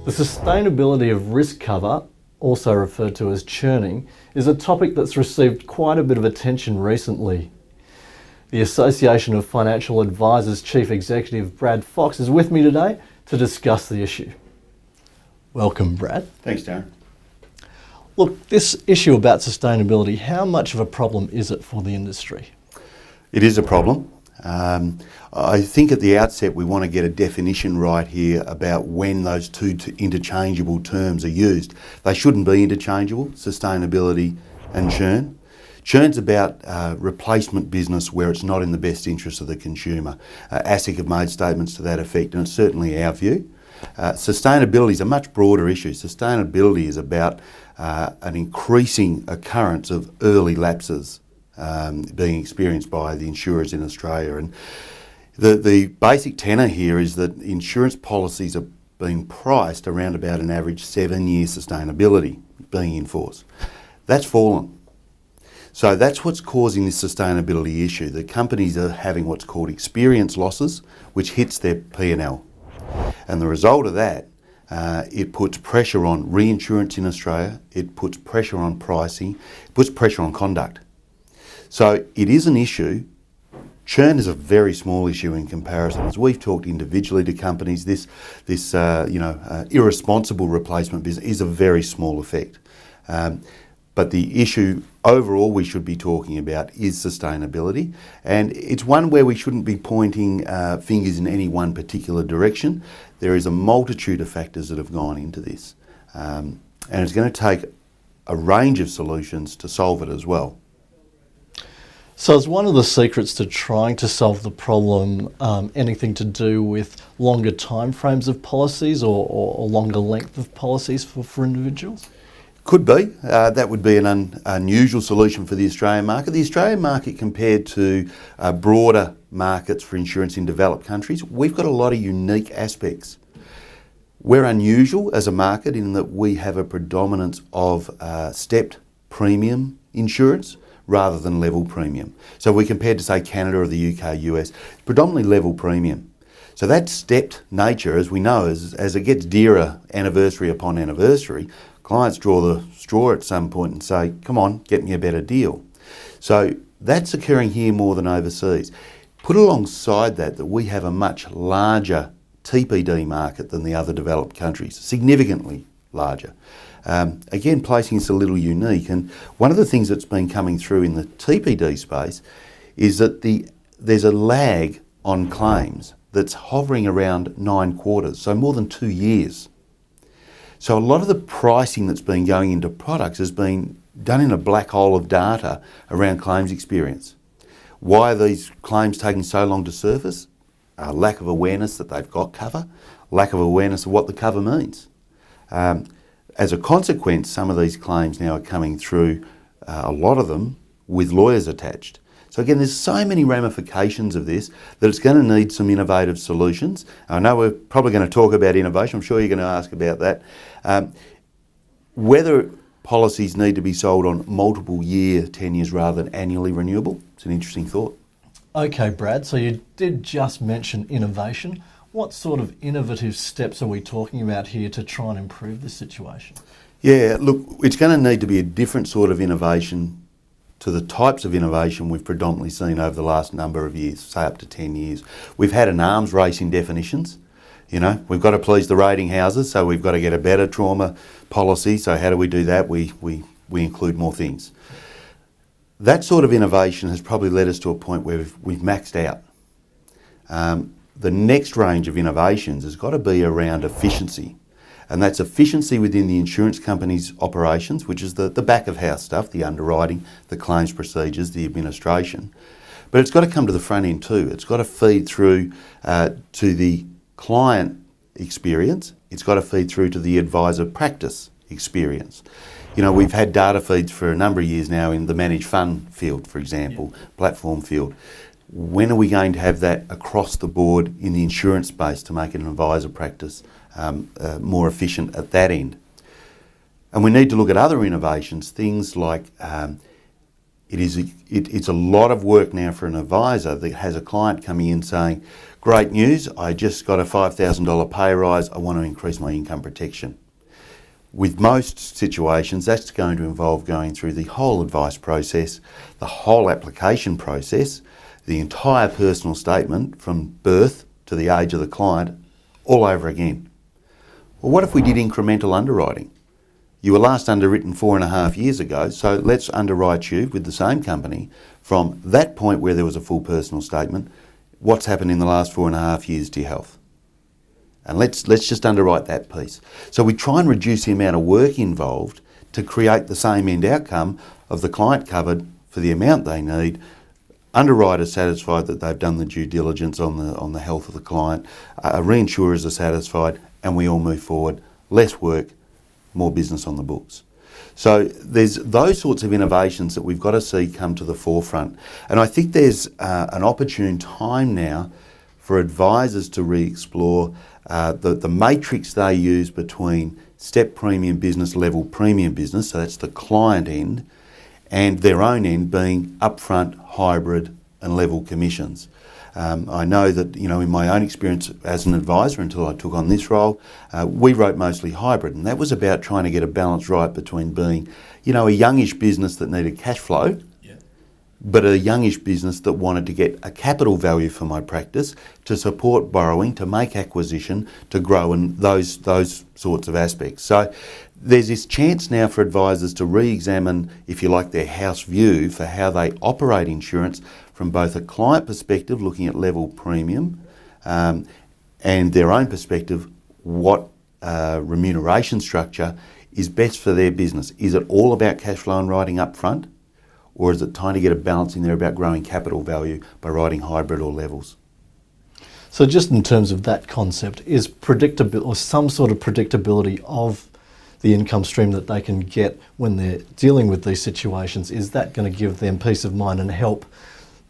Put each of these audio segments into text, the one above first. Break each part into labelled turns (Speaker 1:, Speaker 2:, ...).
Speaker 1: The sustainability of risk cover, also referred to as churning, is a topic that's received quite a bit of attention recently. The Association of Financial Advisors Chief Executive Brad Fox is with me today to discuss the issue. Welcome, Brad.
Speaker 2: Thanks, Darren.
Speaker 1: Look, this issue about sustainability, how much of a problem is it for the industry?
Speaker 2: It is a problem. I think at the outset we want to get a definition right here about when those two interchangeable terms are used. They shouldn't be interchangeable, sustainability and churn. Churn's about replacement business where it's not in the best interest of the consumer. ASIC have made statements to that effect, and it's certainly our view. Sustainability is a much broader issue. Sustainability is about an increasing occurrence of early lapses being experienced by the insurers in Australia. And the basic tenor here is that insurance policies are being priced around about an average 7-year sustainability being in force. That's fallen. So that's what's causing this sustainability issue. The companies are having what's called experience losses, which hits their P&L. And the result of that, it puts pressure on reinsurance in Australia, it puts pressure on pricing, it puts pressure on conduct. So it is an issue. Churn is a very small issue in comparison. As we've talked individually to companies, this irresponsible replacement business is a very small effect. But the issue overall we should be talking about is sustainability, and it's one where we shouldn't be pointing fingers in any one particular direction. There is a multitude of factors that have gone into this, and it's going to take a range of solutions to solve it as well.
Speaker 1: So is one of the secrets to trying to solve the problem anything to do with longer timeframes of policies or longer length of policies for individuals?
Speaker 2: Could be. That would be an unusual solution for the Australian market. The Australian market, compared to broader markets for insurance in developed countries, we've got a lot of unique aspects. We're unusual as a market in that we have a predominance of stepped premium insurance rather than level premium. So we compared to, say, Canada or the UK, US, predominantly level premium. So that stepped nature, as we know, as it gets dearer anniversary upon anniversary, clients draw the straw at some point and say, come on, get me a better deal. So that's occurring here more than overseas. Put alongside that we have a much larger TPD market than the other developed countries, significantly larger. Again, placing us a little unique. And one of the things that's been coming through in the TPD space is that there's a lag on claims that's hovering around 9 quarters, so more than 2 years. So a lot of the pricing that's been going into products has been done in a black hole of data around claims experience. Why are these claims taking so long to surface? Lack of awareness that they've got cover, lack of awareness of what the cover means. As a consequence, some of these claims now are coming through, a lot of them, with lawyers attached. So again, there's so many ramifications of this that it's going to need some innovative solutions. I know we're probably going to talk about innovation. I'm sure you're going to ask about that. Whether policies need to be sold on multiple year tenures rather than annually renewable, it's an interesting thought.
Speaker 1: Okay, Brad, so you did just mention innovation. What sort of innovative steps are we talking about here to try and improve the situation?
Speaker 2: Yeah, look, it's going to need to be a different sort of innovation to the types of innovation we've predominantly seen over the last number of years, say up to 10 years. We've had an arms race in definitions. You know, we've got to please the rating houses, so we've got to get a better trauma policy. So how do we do that? We include more things. That sort of innovation has probably led us to a point where we've maxed out. The next range of innovations has got to be around efficiency. And that's efficiency within the insurance company's operations, which is the back of house stuff, the underwriting, the claims procedures, the administration. But it's got to come to the front end too. It's got to feed through to the client experience. It's got to feed through to the advisor practice experience. You know, we've had data feeds for a number of years now in the managed fund field, for example, platform field. When are we going to have that across the board in the insurance space to make an advisor practice more efficient at that end? And we need to look at other innovations, things like It's a lot of work now for an advisor that has a client coming in saying, great news, I just got a $5,000 pay rise, I want to increase my income protection. With most situations, that's going to involve going through the whole advice process, the whole application process, the entire personal statement from birth to the age of the client, all over again. Well, what if we did incremental underwriting? You were last underwritten 4.5 years ago, so let's underwrite you with the same company from that point where there was a full personal statement. What's happened in the last 4.5 years to your health? And let's just underwrite that piece. So we try and reduce the amount of work involved to create the same end outcome of the client covered for the amount they need, underwriters satisfied that they've done the due diligence on the health of the client, reinsurers are satisfied, and we all move forward. Less work, more business on the books. So there's those sorts of innovations that we've got to see come to the forefront. And I think there's an opportune time now for advisors to re-explore the matrix they use between step premium business, level premium business, so that's the client end, and their own end being upfront, hybrid and level commissions. I know that, in my own experience as an advisor until I took on this role, we wrote mostly hybrid, and that was about trying to get a balance right between being, a youngish business that needed cash flow, but a youngish business that wanted to get a capital value for my practice to support borrowing, to make acquisition, to grow, and those sorts of aspects. So there's this chance now for advisors to re-examine, if you like, their house view for how they operate insurance from both a client perspective, looking at level premium, and their own perspective, what remuneration structure is best for their business. Is it all about cash flow and writing up front, or is it time to get a balance in there about growing capital value by writing hybrid or levels?
Speaker 1: So just in terms of that concept, is predictability or some sort of predictability of the income stream that they can get when they're dealing with these situations, is that going to give them peace of mind and help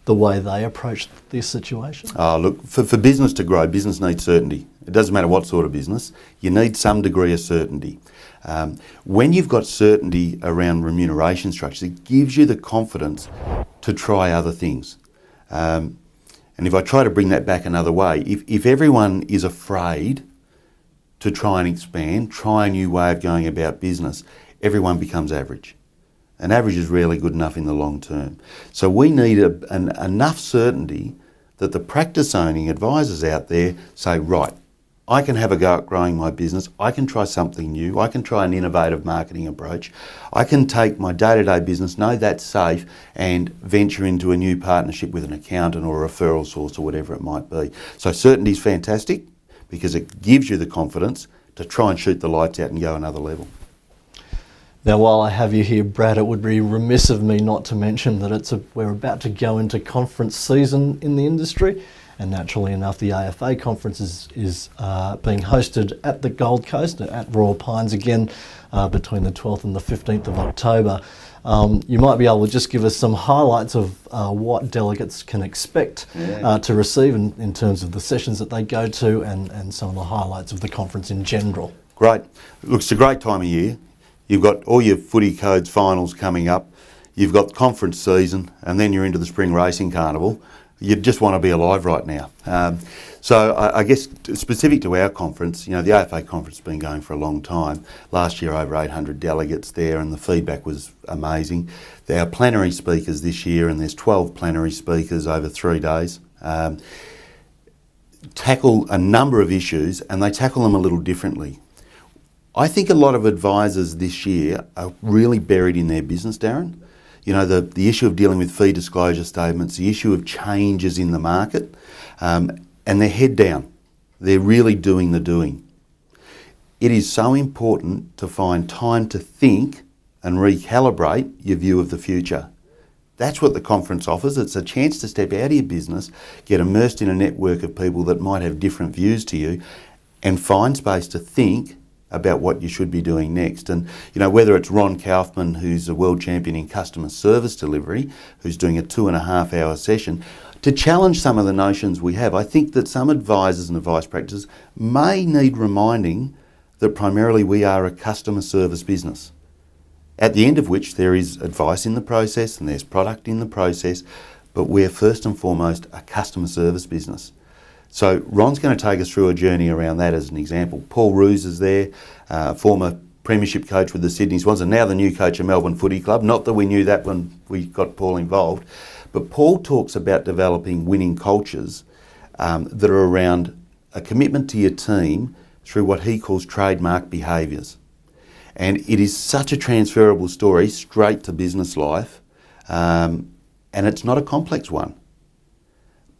Speaker 1: the way they approach this situation?
Speaker 2: Look, for business to grow, business needs certainty. It doesn't matter what sort of business, you need some degree of certainty. When you've got certainty around remuneration structures, it gives you the confidence to try other things. And if I try to bring that back another way, if everyone is afraid to try and expand, try a new way of going about business, everyone becomes average. And average is rarely good enough in the long term. So we need enough certainty that the practice owning advisors out there say, right, I can have a go at growing my business, I can try something new, I can try an innovative marketing approach, I can take my day-to-day business, know that's safe, and venture into a new partnership with an accountant or a referral source or whatever it might be. So certainty is fantastic because it gives you the confidence to try and shoot the lights out and go another level.
Speaker 1: Now, while I have you here, Brad, it would be remiss of me not to mention that we're about to go into conference season in the industry, and naturally enough, the AFA conference is being hosted at the Gold Coast at Royal Pines again between the 12th and the 15th of October. You might be able to just give us some highlights of what delegates can expect to receive in terms of the sessions that they go to and some of the highlights of the conference in general.
Speaker 2: Great. Look, it's a great time of year. You've got all your footy codes finals coming up, you've got conference season, and then you're into the spring racing carnival. You just want to be alive right now. So I guess specific to our conference, the AFA conference has been going for a long time. Last year over 800 delegates there and the feedback was amazing. There are plenary speakers this year and there's 12 plenary speakers over 3 days. Tackle a number of issues and they tackle them a little differently. I think a lot of advisors this year are really buried in their business, Darren. The issue of dealing with fee disclosure statements, the issue of changes in the market, and they're head down. They're really doing the doing. It is so important to find time to think and recalibrate your view of the future. That's what the conference offers. It's a chance to step out of your business, get immersed in a network of people that might have different views to you, and find space to think about what you should be doing next. And whether it's Ron Kaufman, who's a world champion in customer service delivery, who's doing a 2.5 hour session, to challenge some of the notions we have. I think that some advisors and advice practices may need reminding that primarily we are a customer service business. At the end of which there is advice in the process and there's product in the process, but we're first and foremost a customer service business. So Ron's going to take us through a journey around that as an example. Paul Roos is there, former premiership coach with the Sydney Swans and now the new coach of Melbourne Footy Club. Not that we knew that when we got Paul involved, but Paul talks about developing winning cultures that are around a commitment to your team through what he calls trademark behaviours. And it is such a transferable story straight to business life, and it's not a complex one.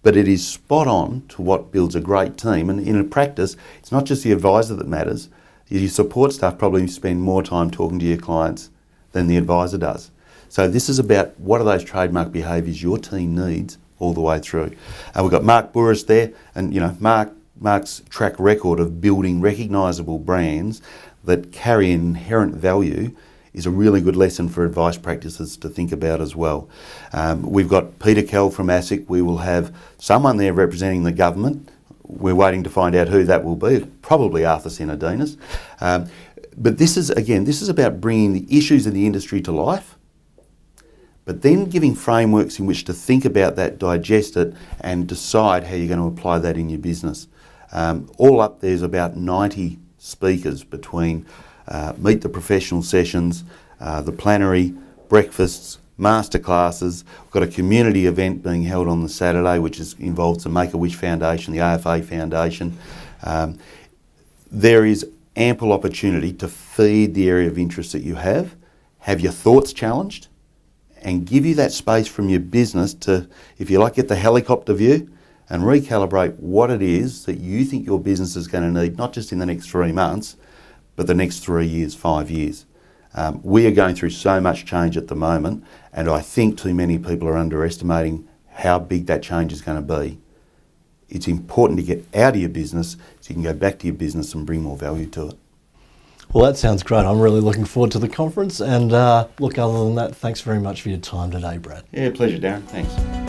Speaker 2: But it is spot on to what builds a great team. And in a practice, it's not just the advisor that matters. Your support staff probably spend more time talking to your clients than the advisor does. So this is about what are those trademark behaviours your team needs all the way through. We've got Mark Burris there, and you know Mark's track record of building recognisable brands that carry inherent value is a really good lesson for advice practices to think about as well. We've got Peter Kell from ASIC. We will have someone there representing the government. We're waiting to find out who that will be, probably Arthur Sinodinos. But this is about bringing the issues of the industry to life, but then giving frameworks in which to think about that, digest it, and decide how you're going to apply that in your business. All up, there's about 90 speakers between Meet the Professional sessions, the plenary, breakfasts, masterclasses. We've got a community event being held on the Saturday, which involves the Make-A-Wish Foundation, the AFA Foundation. There is ample opportunity to feed the area of interest that you have your thoughts challenged, and give you that space from your business to, if you like, get the helicopter view and recalibrate what it is that you think your business is going to need, not just in the next 3 months, but the next 3 years, 5 years. We are going through so much change at the moment, and I think too many people are underestimating how big that change is going to be. It's important to get out of your business so you can go back to your business and bring more value to it.
Speaker 1: Well, that sounds great. I'm really looking forward to the conference. And look, other than that, thanks very much for your time today, Brad.
Speaker 2: Yeah, pleasure, Darren. Thanks.